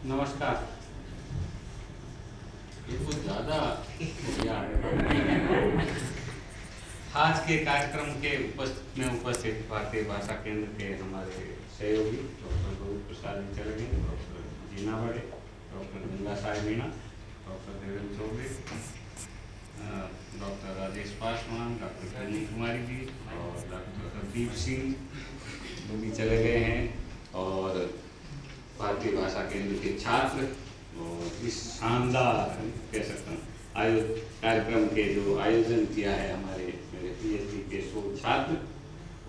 नमस्कार। ये कुछ ज्यादा यार है। आज के कार्यक्रम के उपस्थित भारतीय भाषा केंद्र के हमारे सहयोगी डॉक्टर गौरी प्रसाद जी चले गए, doctor Jeena Bade, doctor Ganga Saheb Meena, doctor Devendra Chaudhary, doctor Rajesh Paswan, doctor Kanya Kumari जी और डॉक्टर हरदीप सिंह वो भी चले गए हैं। और भारतीय भाषा केंद्र के छात्र और इस शानदार कह सकता हूँ कार्यक्रम के जो आयोजन किया है हमारे मेरे पीएचडी के 100 छात्र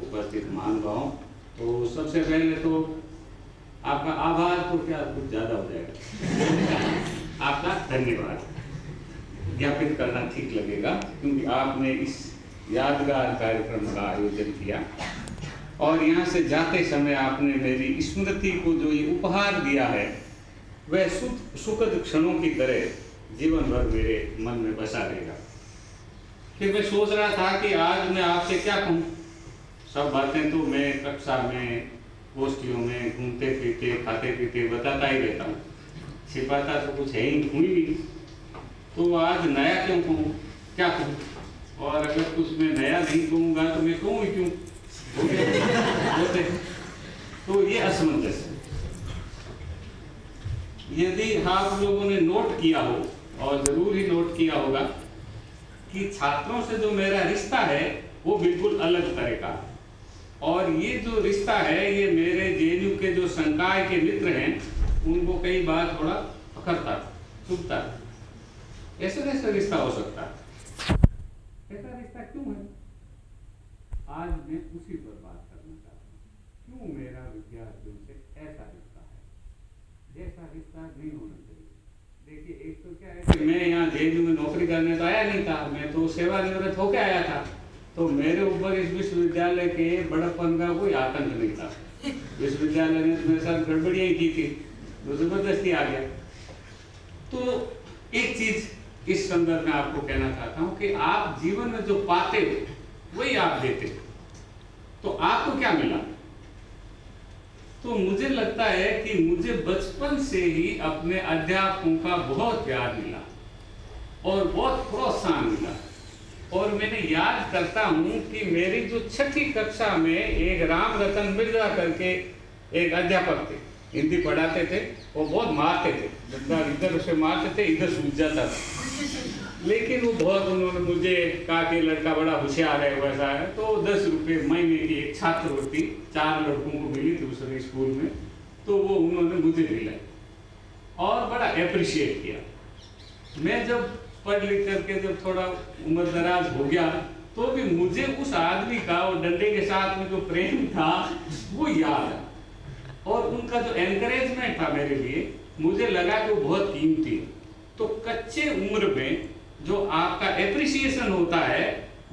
उपस्थित महानुभावों, तो सबसे पहले तो आपका आभार तो क्या कुछ ज़्यादा हो जाएगा, आपका धन्यवाद ज्ञापित करना ठीक लगेगा, क्योंकि आपने इस यादगार कार्यक्रम का आयोजन किया और यहाँ से जाते समय आपने मेरी स्मृति को जो ये उपहार दिया है वह सुखद क्षणों की तरह जीवन भर मेरे मन में बसा रहेगा। फिर मैं सोच रहा था कि आज मैं आपसे क्या कहूँ, सब बातें तो मैं कक्षा में गोष्ठियों में घूमते फिरते खाते पीते बताता ही रहता हूँ, छिपाता तो कुछ है ही नहीं, तो आज नया क्यों कहूँ, क्या कहूँ, और अगर कुछ मैं नया नहीं कहूँगा तो मैं कहूँ ही क्यों, तो ये असमंजस है। यदि आप लोगों ने नोट किया हो, और जरूर ही नोट किया होगा, कि छात्रों से जो मेरा रिश्ता है वो बिल्कुल अलग तरह का, और ये जो रिश्ता है ये मेरे जेएनयू के जो संकाय के मित्र हैं उनको कई बार थोड़ा पकड़ता चुभता। ऐसा कैसा रिश्ता हो सकता है, ऐसा रिश्ता क्यों है, आज मैं उसी पर बात करना चाहता हूँ। क्यों मेरा विद्यार्थियों से ऐसा रिश्ता है, जैसा रिश्ता नहीं होना चाहिए। देखिए, एक तो क्या है कि मैं यहाँ जेएनयू में नौकरी करने तो आया नहीं था, मैं तो सेवानिवृत्त होकर आया था, तो मेरे ऊपर इस विश्वविद्यालय के बड़प्पन का कोई आतंक नहीं था। विश्वविद्यालय ने मेरे साथ गड़बड़ियाँ ही की थी, तो जबरदस्ती आ गया। तो एक चीज इस संदर्भ में आपको कहना चाहता हूँ कि आप जीवन में जो पाते हो वही आप देते हो, तो आपको क्या मिला। तो मुझे लगता है कि मुझे बचपन से ही अपने अध्यापकों का बहुत प्यार मिला और बहुत प्रोत्साहन मिला, और मैंने याद करता हूं कि मेरी जो 6ठी कक्षा में एक राम रतन मिर्जा करके एक अध्यापक थे, हिंदी पढ़ाते थे, वो बहुत मारते थे, इधर उसे मारते थे, इधर सूझ जाता था, लेकिन वो बहुत उन्होंने मुझे कहा कि लड़का बड़ा होशियार है वैसा है, तो 10 रुपये महीने की एक छात्रवृत्ति 4 लड़कों को मिली दूसरे स्कूल में, तो वो उन्होंने मुझे दिलाई और बड़ा अप्रिशिएट किया। मैं जब पढ़ लिख करके जब थोड़ा उम्र दराज हो गया तो भी मुझे उस आदमी का और डंडे के साथ में जो प्रेम था वो याद है, और उनका जो एनकरेजमेंट था मेरे लिए, मुझे लगा कि वो बहुत कीमती है। तो कच्चे उम्र में जो आपका एप्रिसिएशन होता है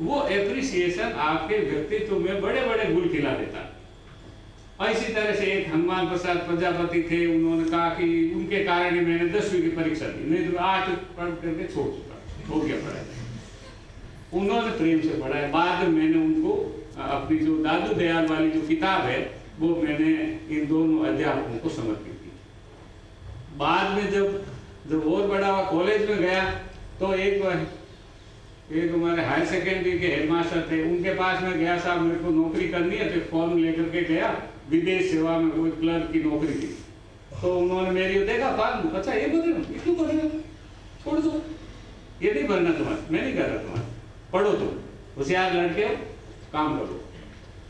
वो एप्रिसिएशन आपके व्यक्तित्व में बड़े बड़े गुल खिला देता है। और इसी तरह से एक हनुमान प्रसाद प्रजापति थे, उन्होंने कहा कि उनके कारण ही मैंने 10वीं की परीक्षा दी, नहीं तो 8 पढ़ करके छोड़ चुका, हो गया पढ़ाई। उन्होंने प्रेम से पढ़ा है। बाद में मैंने उनको अपनी जो दादू दयाल वाली जो किताब है वो मैंने इन दोनों अध्यापकों को समर्पित की। बाद में जब और बड़ा हुआ कॉलेज में गया तो एक हमारे हायर सेकेंडरी के हेडमास्टर थे, उनके पास में गया, साहब मेरे को नौकरी करनी है, तो फॉर्म लेकर के गया, विदेश सेवा में कोई क्लर्क की नौकरी थी, तो उन्होंने मेरी देखा फॉर्म, अच्छा ये बदलो, ये क्यों बदलो, छोड़ दो, ये नहीं भरना तुम्हारा, मैं नहीं कर रहा तुम्हारा, पढ़ो तुम, होशियार लड़के हो, काम करो।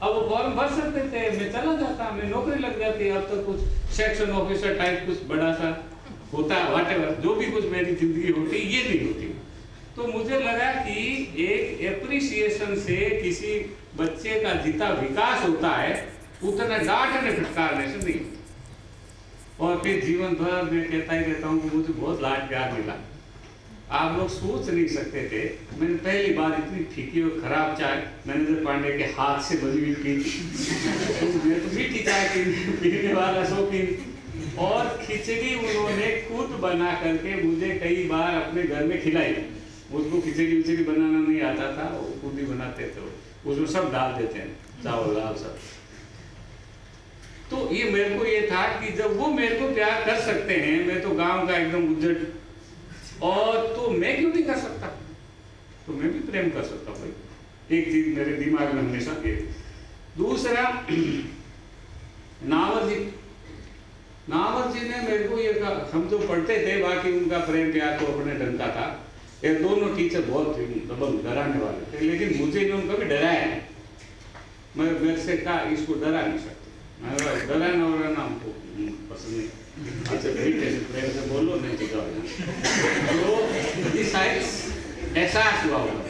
अब वो फॉर्म भर सकते थे, मैं चला जाता, मैं नौकरी लग जाती। अब तो कुछ सेक्शन ऑफिसर टाइप कुछ बड़ा सा होता है, व्हाटएवर जो भी कुछ मेरी जिंदगी होती, ये नहीं होती। तो मुझे लगा कि एक एप्रिसिएशन से किसी बच्चे का जितना विकास होता है उतना डांटने फटकारने से नहीं। और फिर जीवन भर मैं कहता ही रहता हूँ कि मुझे बहुत लाड प्यार मिला। आप लोग सोच नहीं सकते थे, मैंने पहली बार इतनी फीकी और खराब चाय मैनेजर पांडे के हाथ से बनी हुई पी थी। मैं तो मीठी चाय पीने वाला शौकीन, और खिचड़ी उन्होंने खुद बना करके मुझे कई बार अपने घर में खिलाई। उसको खिचड़ी उचड़ी बनाना नहीं आता था, वो खुद ही बनाते थे, उसमें सब डाल देते हैं, चावल दाल सब। तो ये मेरे को ये था कि जब वो मेरे को प्यार कर सकते हैं, मैं तो गांव का एकदम उज्जट, और तो मैं क्यों नहीं कर सकता? तो मैं भी प्रेम कर सकता भाई। एक चीज मेरे दिमाग में हमेशा ये। दूसरा, नावर जी ने मेरे को ये कहा, हम जो पढ़ते थे बाकी उनका प्रेम प्यार तो अपने ढंग का था, ये दोनों टीचर बहुत दबंग डराने वाले थे, लेकिन मुझे इन्होंने कभी डराया नहीं। मैं मेरे से कहा इसको डरा नहीं सकते, डराना वराना हमको पसंद नहीं। अच्छा भाई कैसे प्रेम से बोलो, नहीं टिका तो इस एहसास हुआ होगा।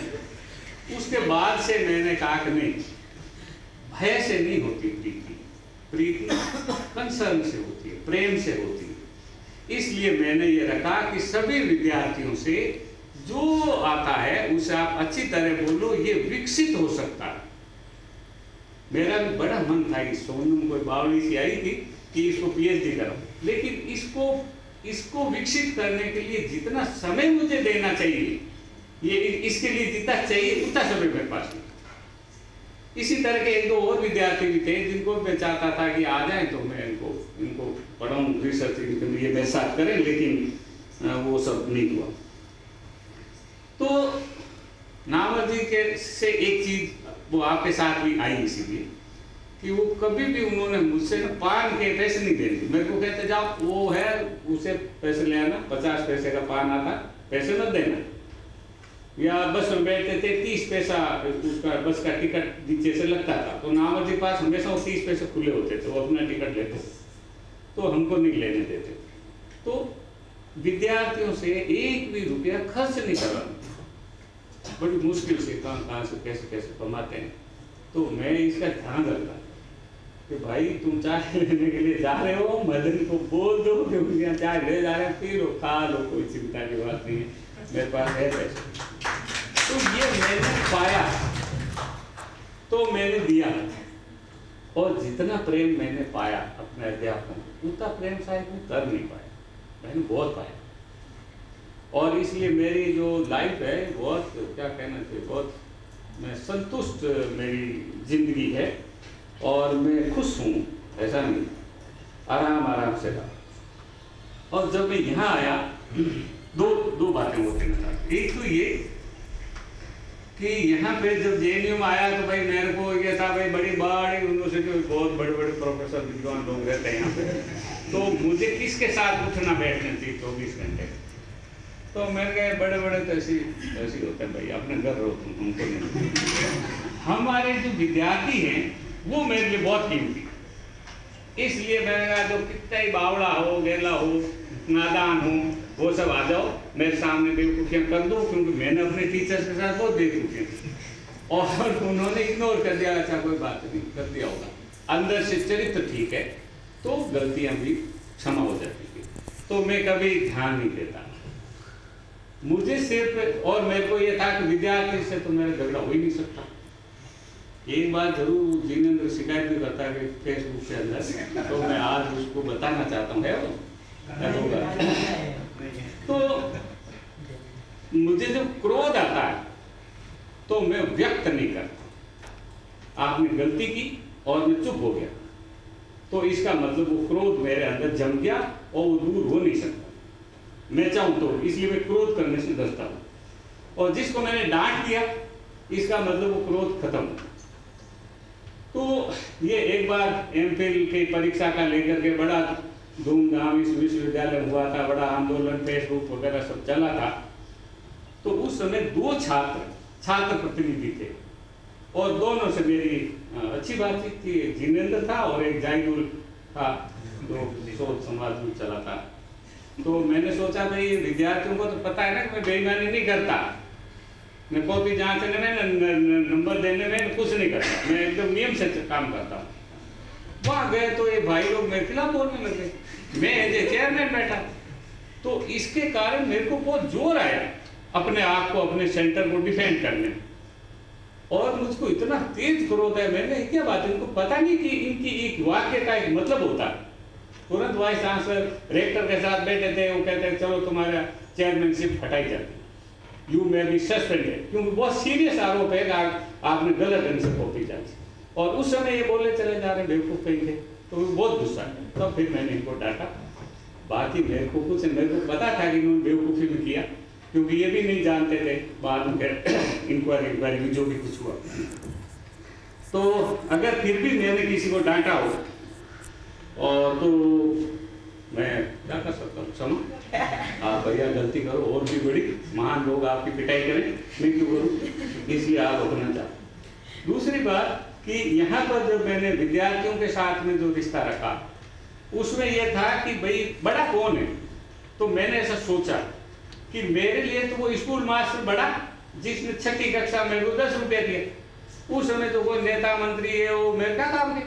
उसके बाद से मैंने कहा कि नहीं, भय से नहीं होती प्रीति कंसर्न से होती है, प्रेम से होती है। इसलिए मैंने ये रखा कि सभी विद्यार्थियों से जो आता है उसे आप अच्छी तरह बोलो, ये विकसित हो सकता है। मेरा भी बड़ा मन था कि सोनम कोई बावली सी आई थी कि इसको पीएचडी करो, लेकिन इसको विकसित करने के लिए जितना समय मुझे देना चाहिए, ये इसके लिए जितना चाहिए उतना समय मेरे पास नहीं। इसी तरह के एक दो और विद्यार्थी भी थे जिनको मैं चाहता था कि आ जाए तो मैं इनको पढ़ाऊं, रिसर्च ये मेरे साथ करें, लेकिन वो सब नहीं हुआ। तो नावर जी के से एक चीज वो आपके साथ भी आई, इसीलिए कि वो कभी भी उन्होंने मुझसे पान के पैसे नहीं देने। मेरे को कहते जाओ वो है उसे पैसे ले आना, 50 पैसे का पान आता, पैसे मत देना। या बस में बैठते थे, 30 पैसा उसका बस का टिकट नीचे से लगता था, तो नावर जी पास हमेशा वो 30 पैसे खुले होते थे, वो अपना टिकट लेते थे, तो हमको नहीं लेने देते। तो विद्यार्थियों से एक भी रुपया खर्च नहीं करवाना, बड़ी मुश्किल से कहाँ से कैसे कमाते हैं। तो मैं इसका ध्यान रखता कि भाई तुम चाय लेने के लिए जा रहे हो, मदन को बोल दो कि मुझे यहाँ चाय ले जा रहे हैं, पी लो खा लो, कोई चिंता की बात नहीं है, मेरे पास है पैसे। तो ये मैंने पाया तो मैंने दिया, और जितना प्रेम मैंने पाया अपने अध्यापकों, उतना प्रेम शायद मैं कर नहीं पाया, मैंने बहुत पाया। और इसलिए मेरी जो लाइफ है बहुत, क्या कहना चाहिए, बहुत मैं संतुष्ट मेरी जिंदगी है, और मैं खुश हूँ, ऐसा नहीं, आराम से रहा। और जब मैं यहाँ आया दो बातें होती हैं। एक तो ये कि यहाँ पे जब जेएनयू में आया तो भाई मेरे को ये था भाई बड़ी यूनिवर्सिटी में बहुत बड़े प्रोफेसर विद्वान लोग रहते हैं यहाँ पे, तो मुझे किसके साथ उठना बैठना चाहिए 24 घंटे। तो मैंने कहा बड़े तो ऐसे होते हैं भाई, अपने घर रहो तुम, हमको नहीं। हमारे जो विद्यार्थी हैं वो मेरे लिए बहुत कीमती, इसलिए मैंने कहा जो कितना ही बावड़ा हो, गेला हो, नादान हो, वो सब आ जाओ मेरे सामने, बेवकूफियाँ कर दो, क्योंकि मैंने अपने टीचर्स के साथ बहुत बेवकूफियाँ, और उन्होंने इग्नोर कर दिया, अच्छा कोई बात नहीं, कर दिया होगा। अंदर से चरित्र ठीक है तो गलतियाँ भी क्षमा हो जाती थी, तो मैं कभी ध्यान नहीं देता। मुझे सिर्फ, और मेरे को ये था कि विद्यार्थी से तो मेरा झगड़ा हो ही नहीं सकता। एक बात जरूर जिनेंद्र शिकायत भी करता है फेसबुक के अंदर, तो मैं आज उसको बताना चाहता हूँ, है वो तो मुझे जब क्रोध आता है तो मैं व्यक्त नहीं करता। आपने गलती की और मैं चुप हो गया, तो इसका मतलब वो क्रोध मेरे अंदर जम गया और वो दूर हो नहीं सकता, मैं चाहूं तो। इसलिए मैं क्रोध करने से डरता हूं, और जिसको मैंने डांट दिया इसका मतलब वो क्रोध खत्म हो। तो ये एक बार एमफिल की परीक्षा का लेकर के बड़ा धूमधाम इस विश्वविद्यालय में हुआ था, बड़ा आंदोलन, फेसबुक वगैरह सब चला था। तो उस समय 2 छात्र प्रतिनिधि थे, और दोनों से मेरी अच्छी बातचीत थी। जिनेंद्र था और एक जाइदुल था, जो शोध समाज में चला था। तो मैंने सोचा भाई विद्यार्थियों को तो पता है ना कि मैं बेईमानी नहीं करता, मैं कॉपी जांचने में, नंबर देने में कुछ नहीं करता, मैं एकदम नियम से काम करता हूँ। वहाँ गए तो ये भाई लोग मेरे खिलाफ बोलने लगे, मैं एज चेयरमैन बैठा, तो इसके कारण मेरे को बहुत जोर आया अपने आप को, अपने सेंटर को डिफेंड करने, और मुझको इतना तेज क्रोध है। मैंने क्या बात है, इनको पता नहीं कि इनकी एक वाक्य का एक मतलब होता है। तुरंत वाइस चांसलर रेक्टर के साथ बैठे थे, वो कहते हैं चलो तुम्हारा चेयरमैनशिप हटाई जाती, यू मे बी सस्पेंडेड, क्योंकि बहुत सीरियस आरोप है कि आपने गलत ढंग से कॉपी जांची। और उस समय ये बोले चले जा रहे बेवकूफ कहीं थे, तो वो बहुत गुस्सा है। तब फिर मैंने इनको डांटा। बाकी मेरे को पता था कि इन्होंने बेवकूफ़ी में किया, क्योंकि ये भी नहीं जानते थे बाद में इंक्वायरी में जो भी कुछ हुआ। तो अगर फिर भी मैंने किसी को डांटा हो और तो मैं क्या कर सकता हूँ, क्षमा, आप भैया गलती करो, और भी बड़ी महान लोग आपकी पिटाई करें, मैं क्यों करूँ, इसलिए आप अपना चाहो। दूसरी बात कि यहाँ पर जब मैंने विद्यार्थियों के साथ में जो रिश्ता रखा, उसमें यह था कि भाई बड़ा कौन है। तो मैंने ऐसा सोचा कि मेरे लिए तो वो स्कूल मास्टर बड़ा, जिसने 6ठी कक्षा में वो 10 रुपये दिए, उस समय तो कोई नेता मंत्री है, वो मेरे क्या काम के।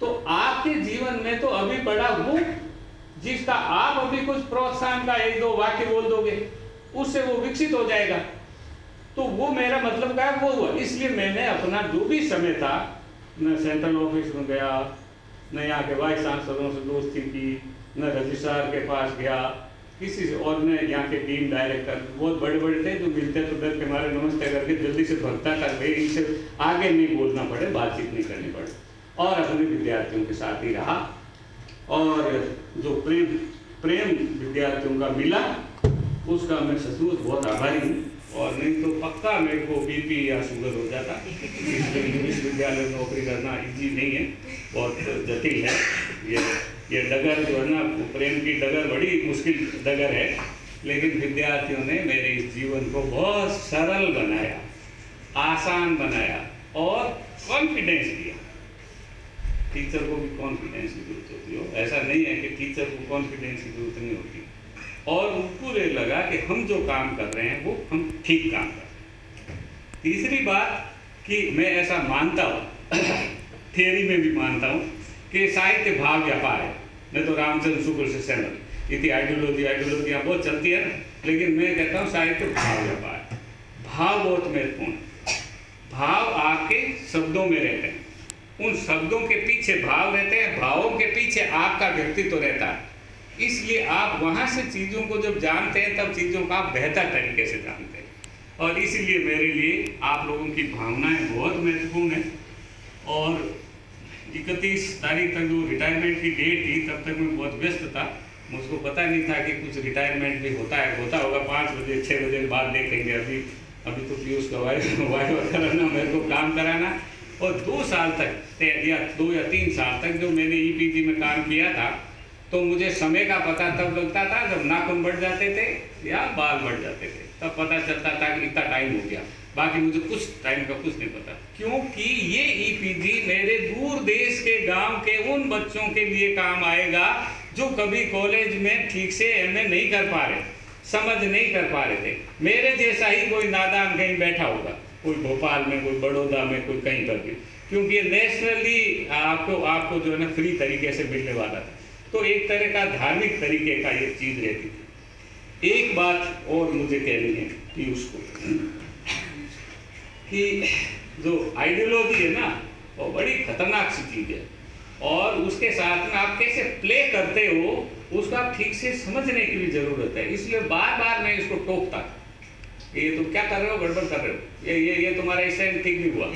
तो आपके जीवन में तो अभी बड़ा वो, जिसका आप अभी कुछ प्रोत्साहन का 1-2 वाक्य बोल दोगे, उससे वो विकसित हो जाएगा। तो वो मेरा मतलब क्या है, वो हुआ। इसलिए मैंने अपना जो भी समय था, न सेंट्रल ऑफिस में गया, न यहाँ के वाइस चांसलरों से दोस्ती की, न रजिस्ट्रार के पास गया किसी से, और न यहाँ के डीन डायरेक्टर बहुत बड़े बड़े थे, जो मिलते तो डर के मारे नमस्ते करके जल्दी से भगता कर गए, इनसे आगे नहीं बोलना पड़े, बातचीत नहीं करनी पड़े, और अपने विद्यार्थियों के साथ ही रहा। और जो प्रेम विद्यार्थियों का मिला, उसका मैं सचमुच बहुत आभारी हूँ। और नहीं तो पक्का मेरे को बीपी या शुगर हो जाता। इसलिए इंग्लिश विद्यालय में नौकरी करना इजी नहीं है, बहुत जटिल है। ये डगर जो है ना, प्रेम की डगर बड़ी मुश्किल डगर है, लेकिन विद्यार्थियों ने मेरे इस जीवन को बहुत सरल बनाया, आसान बनाया और कॉन्फिडेंस दिया। टीचर को भी कॉन्फिडेंस की जरूरत होती है, ऐसा नहीं है कि टीचर को कॉन्फिडेंस की जरूरत नहीं होती। और उनको ये लगा कि हम जो काम कर रहे हैं वो हम ठीक काम कर रहे हैं। तीसरी बात कि मैं ऐसा मानता हूँ, थियरी में भी मानता हूँ कि साहित्य भाव व्यापार है। मैं तो रामचंद्र शुक्ल से सहमत, इतनी आइडियोलॉजियाँ बहुत चलती है ना, लेकिन मैं कहता हूँ साहित्य भाव व्यापार है। भाव बहुत महत्वपूर्ण है। भाव आपके शब्दों में रहते हैं, उन शब्दों के पीछे भाव रहते हैं, भावों के पीछे आपका व्यक्तित्व रहता है। इसलिए आप वहाँ से चीज़ों को जब जानते हैं, तब चीज़ों का आप बेहतर तरीके से जानते हैं। और इसीलिए मेरे लिए आप लोगों की भावनाएं बहुत महत्वपूर्ण है। और 31 तारीख तक जो रिटायरमेंट की डेट थी, तब तक मैं बहुत व्यस्त था, मुझको पता नहीं था कि कुछ रिटायरमेंट भी होता होगा। 5 बजे 6 बजे के बाद देखेंगे। अभी तो पीयूष का वाइवा कराना, मेरे को काम कराना। और 2 साल तक या 2 या 3 साल तक जो मैंने ईपीजी में काम किया था, तो मुझे समय का पता तब लगता था जब नाखून बढ़ जाते थे या बाल बढ़ जाते थे, तब पता चलता था कि इतना टाइम हो गया। बाकी मुझे कुछ टाइम का कुछ नहीं पता, क्योंकि ये ईपीजी मेरे दूर देश के गांव के उन बच्चों के लिए काम आएगा जो कभी कॉलेज में ठीक से एमए नहीं कर पा रहे, समझ नहीं कर पा रहे थे। मेरे जैसा ही कोई नादान कहीं बैठा होगा, कोई भोपाल में, कोई बड़ौदा में, कोई कहीं पर भी, क्योंकि ये नेशनली आपको जो है ना फ्री तरीके से मिलने वाला था। तो एक तरह का धार्मिक तरीके का ये चीज़ रहती थी। एक बात और मुझे कहनी है कि उसको कि जो आइडियोलॉजी है ना, वो बड़ी खतरनाक सी चीज़ है, और उसके साथ में आप कैसे प्ले करते हो उसका ठीक से समझने की भी ज़रूरत है। इसलिए बार बार मैं इसको टोकता, ये तुम क्या कर रहे हो, गड़बड़ कर रहे हो, ये तुम्हारा स्टैंड ठीक नहीं हुआ।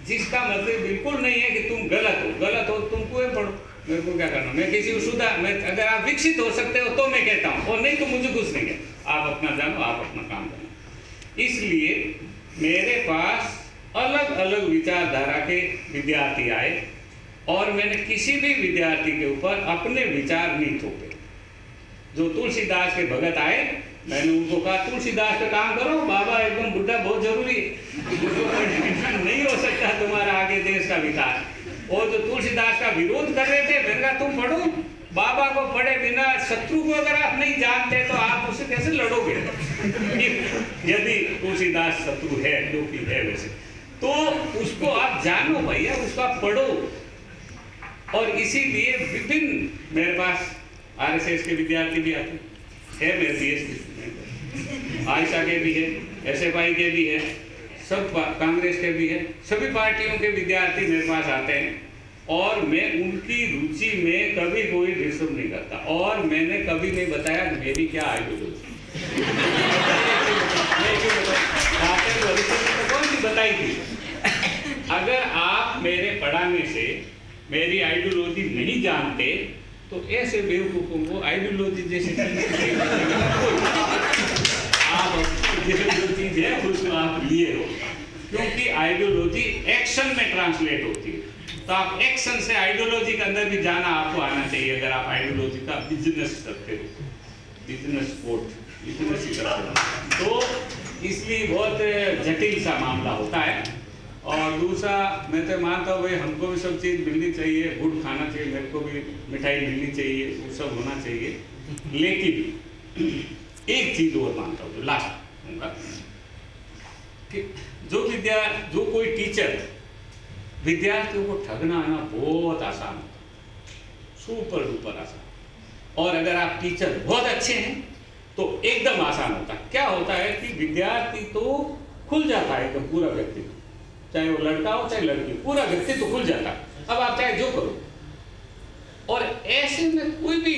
जिसका मतलब बिल्कुल नहीं है कि तुम गलत हो तुम कुएं पढ़ो, मेरे को क्या करना। मैं किसी को अगर आप विकसित हो सकते हो तो मैं कहता हूँ, और नहीं तो मुझे कुछ नहीं है। आप अपना जानो, आप अपना काम करो। इसलिए मेरे पास अलग अलग विचारधारा के विद्यार्थी आए, और मैंने किसी भी विद्यार्थी के ऊपर अपने विचार नहीं थोपे। जो तुलसीदास के भगत आए, मैंने उनको कहा तुलसीदास का काम करो, बाबा एकदम बुढ़ा बहुत जरूरी है, नहीं हो सकता तुम्हारा आगे देश का विकास। और जो तुलसीदास का विरोध कर रहे थे, मैंने कहा तुम पढ़ो, बाबा को पढ़े बिना शत्रु को अगर आप नहीं जानते तो आप उससे कैसे लड़ोगे। यदि तुलसीदास शत्रु है, जो कि है वैसे, तो उसको आप जानो भैया, उसको आप पढ़ो। और इसीलिए विभिन्न, मेरे पास आरएसएस के विद्यार्थी भी आते हैं, मेरे पीएचडी आयशा के भी है, एसएफआई के भी है, सब कांग्रेस के भी है, सभी पार्टियों के विद्यार्थी मेरे पास आते हैं, और मैं उनकी रुचि में कभी कोई डिस्टर्ब नहीं करता। और मैंने कभी नहीं बताया कि मेरी क्या आइडियोलॉजी कौन सी बताई थी। अगर आप मेरे पढ़ाने से मेरी आइडियोलॉजी नहीं जानते तो ऐसे बेवकूफों को आइडियोलॉजी जैसे आप जो चीज है उसको आप लिए हो, क्योंकि आइडियोलॉजी एक्शन में ट्रांसलेट होती है। तो आप एक्शन से आइडियोलॉजी के अंदर भी जाना आपको आना चाहिए। अगर आप आइडियोलॉजी का बिजनेस करते हो, बिजनेस स्पोर्ट बिजनेस ही करते हो, तो इसलिए बहुत जटिल सा मामला होता है। और दूसरा, मैं तो मानता हूँ भाई हमको भी सब चीज़ मिलनी चाहिए, गुड़ खाना चाहिए, मेरे को भी मिठाई मिलनी चाहिए, वो सब होना चाहिए। लेकिन एक चीज़ और मानता हूँ, जो लास्ट होगा, कि जो कोई टीचर विद्यार्थियों को ठगना है ना, बहुत आसान होता है, सुपर डुपर आसान। और अगर आप टीचर बहुत अच्छे हैं तो एकदम आसान होता है। क्या होता है कि विद्यार्थी तो खुल जाता है एकदम, पूरा व्यक्ति, चाहे वो लड़का हो चाहे लड़की, पूरा व्यक्ति तो खुल जाता है। अब आप चाहे जो करो, और ऐसे में कोई भी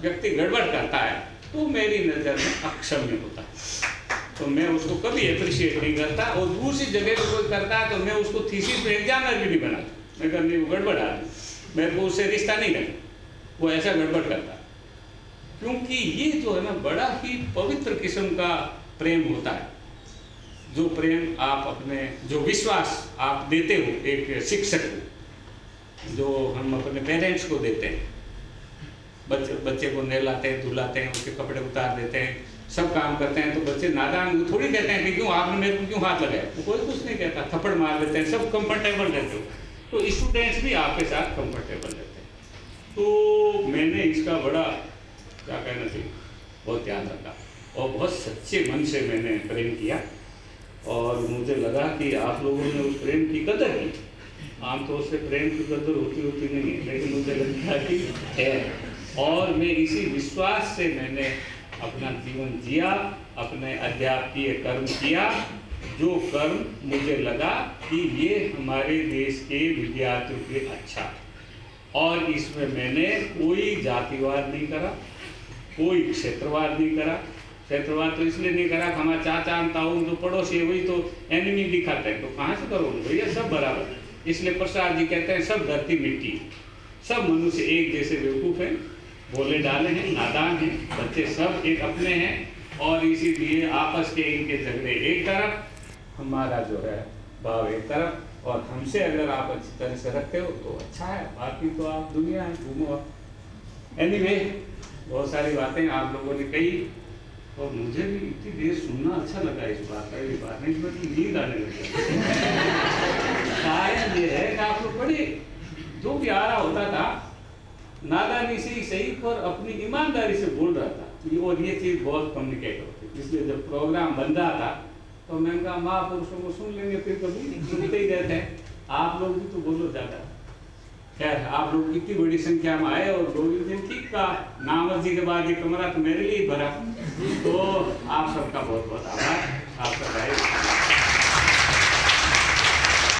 व्यक्ति गड़बड़ करता है तो मेरी नज़र में अक्षम्य होता है, तो मैं उसको कभी अप्रिशिएट नहीं करता। और दूसरी जगह पे कोई करता है तो मैं उसको थीसिस में एग्जामिनर भी नहीं बनाता। मैं करनी वो गड़बड़ आदमी, मेरे को उससे रिश्ता नहीं रखना, वो ऐसा गड़बड़ करता है। क्योंकि ये जो है ना, बड़ा ही पवित्र किस्म का प्रेम होता है, जो प्रेम आप अपने, जो विश्वास आप देते हो एक शिक्षक को, जो हम अपने पेरेंट्स को देते हैं। बच्चे को नहलाते हैं, धुलाते हैं, उसके कपड़े उतार देते हैं, सब काम करते हैं, तो बच्चे नादान थोड़ी कहते हैं कि क्यों आपने मेरे को क्यों हाथ लगाया, तो कोई कुछ नहीं कहता, थप्पड़ मार लेते हैं, सब कंफर्टेबल रहते हो। तो स्टूडेंट्स भी आपके साथ कंफर्टेबल रहते हैं। तो मैंने इसका बड़ा, क्या कहना चाहिए, बहुत ध्यान रखा और बहुत सच्चे मन से मैंने प्रेम किया। और मुझे लगा कि आप लोगों ने उस प्रेम की कदर की। आमतौर से प्रेम की कदर होती नहीं है, लेकिन मुझे लगता कि है। और मैं इसी विश्वास से मैंने अपना जीवन जिया, अपने अध्यापकीय कर्म किया, जो कर्म मुझे लगा कि ये हमारे देश के विद्यार्थियों के अच्छा। और इसमें मैंने कोई जातिवाद नहीं करा, कोई क्षेत्रवाद नहीं करा। क्षेत्रवाद तो इसलिए नहीं करा कि हमारा चाचा ताऊ जो पड़ोसी है वही तो एनिमी दिखाते हैं, तो कहाँ से करोगे भैया, सब बराबर। इसलिए प्रसाद जी कहते हैं सब धरती मिट्टी, सब मनुष्य एक जैसे बेवकूफ़ हैं, बोले डाले हैं, नादान हैं, बच्चे सब एक अपने हैं। और इसीलिए आपस के इनके झगड़े एक तरफ, हमारा जो है भाव एक तरफ। और हमसे अगर आप अच्छी तरह से रखते हो तो अच्छा है, बाकी तो आप दुनिया है, घूमो। एनीवे, बहुत सारी बातें आप लोगों ने कही और मुझे भी इतनी देर सुनना अच्छा लगा। इस बात का, ये बात नहीं कि नींद आने लगी। शायद ये है कि आप लोग बड़े, जो भी आ रहा होता था नादानी से ही सही पर अपनी ईमानदारी से बोल रहा था, और ये चीज़ बहुत कम्युनिकेट होती। इसलिए जब प्रोग्राम बन रहा था तो मैंने कहा महापुरुषों को सुन लेंगे, फिर कभी सुनते ही रहते हैं, आप लोग भी तो बोलो ज़्यादा। खैर, आप लोग कितनी बड़ी संख्या में आए, और गोविंद जी ठीक का नामर्जी के बाद ये कमरा तो मेरे लिए ही भरा। तो आप सबका बहुत बहुत आभार। आप सबका